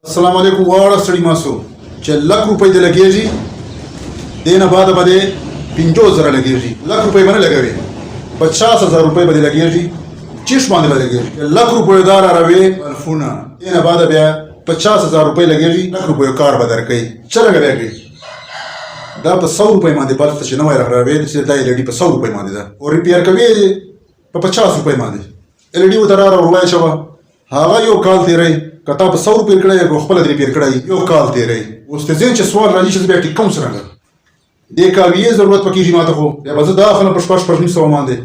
السلام علیکم واړه ستړي ماسو چې لک روپۍ دې لګېږي دې نه بعد به دې 50,000 لګېږي لک روپۍ به نه لګوي 50,000 روپۍ به دې لګېږي چیش باندې به لګېږي لک روپیو دا راروي الفونه دې نه بعد بیا 50,000 روپۍ لګېږي لک روپیو کار به درکوي څرنګه بیا کوي دا په 100 روپۍ باندې بلته چې نوی راروي چې دا ایل ای ډي په 100 روپۍ باندې ده او ریپیر کوي په 50 روپۍ باندې ایل ای ډي ورته راوړی شوه هغه یو کال تېری که تا په 100 روپۍ کړی یا خپله ترې پېر کړی یو کال تېری اوس د ذهن چې سوال راځي چې زه بیا ټیک کوم څرنګه دې کاویې ضرورت په کېږي ما ته خو بیا به زه دا اخلم په 9,500 باندې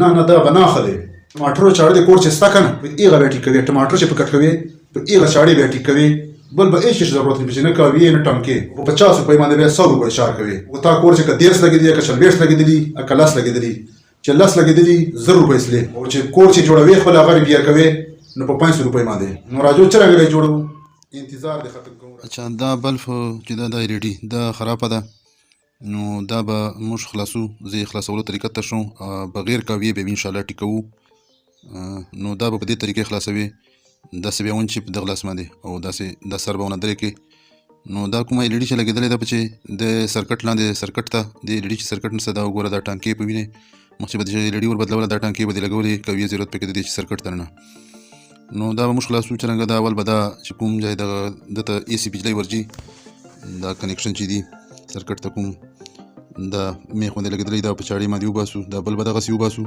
نه دا به نه اخلی ټماټرو چاړه دې کور چې سته که نه په هغه بیا ټیک کوي ټماټر چې په کټ کوي په هغه چاړې بیا ټیک کوي بل به هېڅ شي ضرورت نه پېږي نه کاویې نه ټمکې په 50 روپۍ باندې بیا 100 روپۍ چار کوي او تا کور چې که 10 لګېدلي که 40 لګېدلي که 10 لګېدلي چې 10 لګېدلي 1000 روپۍ سلې او چې کور چې جوړوي خپل هغه ریپیر کوي نو په 500 روپۍ باندې نو راجو څرنګه به جوړو انتظار د ختم کوم اچھا دا بلف چې دا ریډي دا خرابه ده نو دا به موږ خلاصو زه خلاصولو طریقه ته شو بغیر کاویې به ان شاء الله ټیکو نو دا به په دې طریقې خلاصوي داسې بیا ون چې په دغه لاس باندې او داسې د سر به ونه درې کې نو دا کومه ایل ای ډي چې لګېدلې ده په چې د سرکټ لاندې سرکټ ته د ایل ای ډي چې سرکټ نشته دا وګوره دا ټانکې په وینې مخکې به د ایل ای ډي ور بدلوله دا ټانکې به دې لګولې کاویې ضرورت پکې د دې چې سرکټ ته نه نو دا به موږ خلاصو څرنګه دا اول به دا چې کوم ځای دته اي سي بجلی ورځي دا کنیکشن چې دي سرکټ ته کوم دا میخ باندې لګېدلی دا په چاړې باندې وباسو دا بل به دغسې وباسو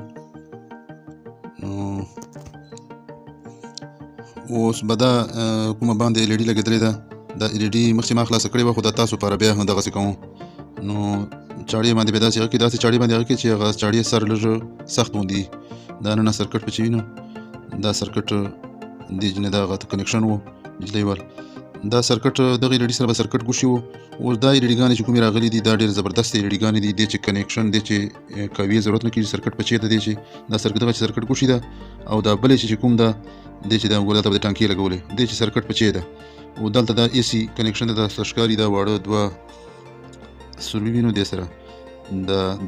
نو اوس به دا کومه باندې ایل ای ډي لګېدلې ده دا ایل ای ډي مخکې ما خلاصه کړې وه خو دا تاسو لپاره بیا هم دغسې کوم نو چاړې باندې به داسې هغه کې داسې چاړې باندې هغه کې چې هغه چاړې سر لږ سخت غوندي دا نن سرکټ په چې وي نو دا سرکټ د جنې دغه کنیکشن وو بجلی وال دا سرکټ دغه ایل ای ډي سره به سرکټ ګوشي وو اوس دا ایل ای ډي ګانې چې کومې راغلي دي دا ډېر زبردست ایل ای ډي ګانې دي دې چې کنیکشن دی چې کاویې ضرورت نه کېږي سرکټ په چېرته دی چې دا سرکټ دغه چې سرکټ ګوشي ده او دا بلې چې کوم ده دی چې دا وګوره دلته به د ټانکې لګولې دی چې سرکټ په چې ده او دلته دا اي سي کنیکشن ده دا ښکاري دا واړه دوه سروي وي نو دې سره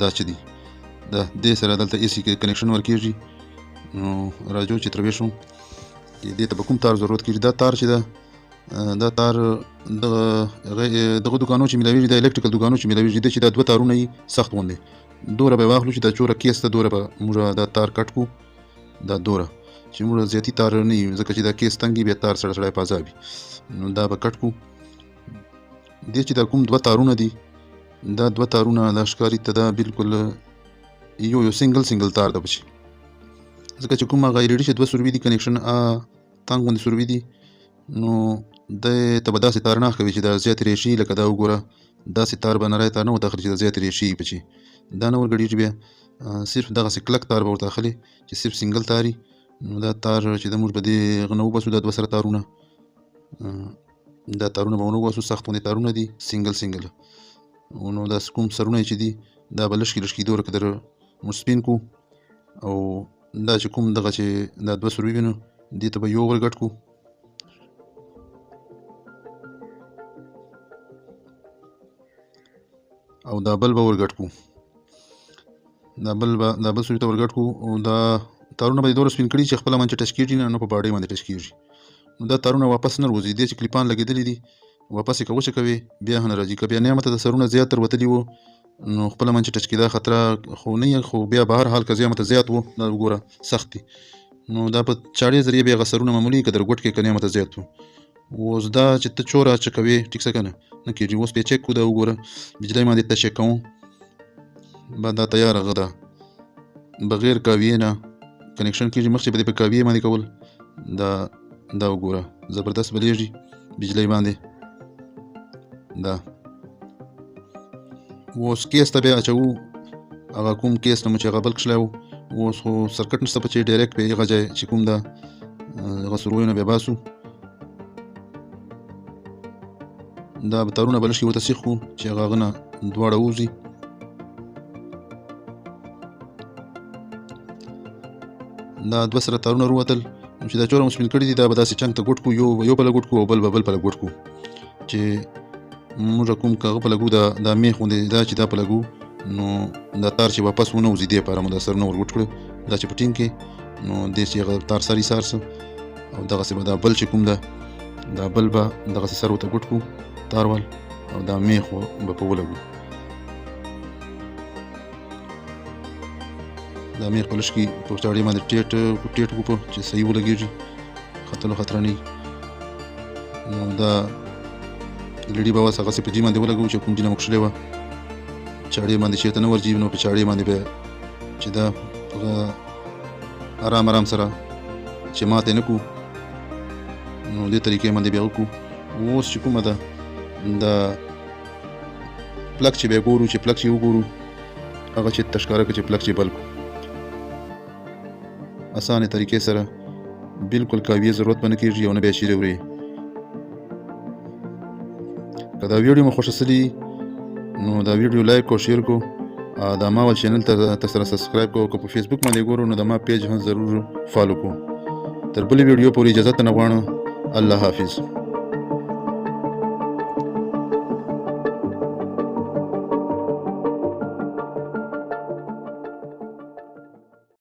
دا چې دي دا دې سره دلته اي سي کنیکشن ورکېږي نو راجو چې تروې شو دې ته به کوم تار ضرورت کېږي دا تار چې ده دا تار دغه دوکانو چې میلاویږي د الکتریکل دوکانو چې میلاویږي دی چې دا دوه تارونه یي سخت غوندې دوره به واخلو چې دا چوره کیس ته دوره به موږ دا تار کټ کړو دا دوره چې موږ زیاتي تار نه وي ځکه چې دا کیس تنګ وي بیا تار سړی سړی په عذاب وي نو دا به کټ کړو دې چې دا کوم دوه تارونه دي دا دوه تارونه دا ښکاري ته دا بالکل یو سنګل تار ده پچې ځکه چې کوم هغه ایل ای ډي چې دوه سروي دي کنیکشن تنګ غوندې سروي دي نو دی ته به داسې تار نه ښکوي چې دا زیاتې ریشي لکه دا وګوره داسې تار به نری تار نه وداخلي چې دا زیاتې ریشي وي پچې دا نه ورګډېږي بیا صرف دغسې کلک تار به ورته اخلي چې صرف سنګل تاري نو دا تار چې د موږ به دې هغه نه وباسو دا دوه سره تارونه دا تارونه به ونه وباسو سخت غوندې تارونه دي سنګل نو دا کوم سرونه چې دي دا به لږکې دوره که در موږ سپین کړو او دا چې کوم دغه چې دا دوه سروي وي نو دې ته به یو ورګډ کړو او دا بل به ورګډ کړو دا بل سروي ته ورګډ کړو او دا تارونه به یې دومره سپین کړي چې خپله باندې ټچ کېږي نه په باډۍ باندې ټچ کېږي نو دا تارونه واپس نه وځي دې چې کلیپان لګېدلي دي واپس یې که وچه کوي بیا هم نه راځي که بیا نعمته د سرونه زیات تر وتلي وو نو خپله باندې ټچ کېدا خطره خو نه خو بیا به هر حال که زیامته زیات وو دا وګوره سخت دي نو دا په چاړې ذریعې بیا هغه سرونه معمولي که در ګوټ کې که نعمته زیات وو اوس دا چې ته چور اچکوې ټیک څه که نه کېږي اوس پې چک کړو دا وګوره بجلی باندې ته چک کوو بعد دا تیار هغه ده بغیر کاویې نه کنیکشن کېږي مخکې به دې په کاویې باندې کول دا وګوره زبردست بلیږي بجلی باندې دا اوس کیس ته بیا اچوو هغه کوم کیس نه مو چې هغه بل کښلی وو اوس خو سرکټ نشته په چې ډایرکټ په هغه ځای چې کوم ده هغه سرویونه بیا باسو دا به تارونه به لږکې ورته سیخ کړو چې هغه نه دواړه ووځي دا دوه سره تارونه وروتل چې دا چوره مو سپین کړي دي دا به داسې چنګ ته ګوټ کړو یو پله ګوټ کړو او بل پله ګوټ کړو چې موږ کوم که هغه په لګو دا میخ غوندې دا چې دا په لګو نو دا تار چې واپس ونه وځي دې لپاره مو دا سرونه ور ګوټ کړه دا چې په ټینګ کې نو دې چې هغه تار سر یې سار څه او دغسې به دا بل چې کوم ده دا بل به دغسې سر ورته ګوټ کړو تاروال او دا میخ به په ولګو. دا میخ په لږ کې په چاړې باندې ټیټ کړو چې صحیح ولګېږي، ختلو خطره نه وي. نو دا لړي به اوس هغسې په جي باندې ولګوو چې کوم جي نه مو کښلې وه، چاړې باندې چېرته نه ورځي. نو په چاړې باندې بیا چې دا آرام سره چې ماته نه کړو، نو دې طریقې باندې بیا وکړو. اوس چې کومه ده دا پلک چې بیا ګورو، چې پلک چې وګورو هغه چې تشکاره کړه چې پلک چې بل کړو. اسانه طریقې سره بالکل کاویې ضرورت به نه کېږي او نه بیا شیرې وړې. که دا ویډیو مو خوښه سوي نو دا ویډیو لایک او شیر کو، دا ما ول چینل ته سره سبسکرایب کو. که په فیسبوک باندې ګورو نو دا ما پیج هم ضرور فالو کو. تر بلې ویډیو پورې اجازه ته نه غواړم. الله حافظ.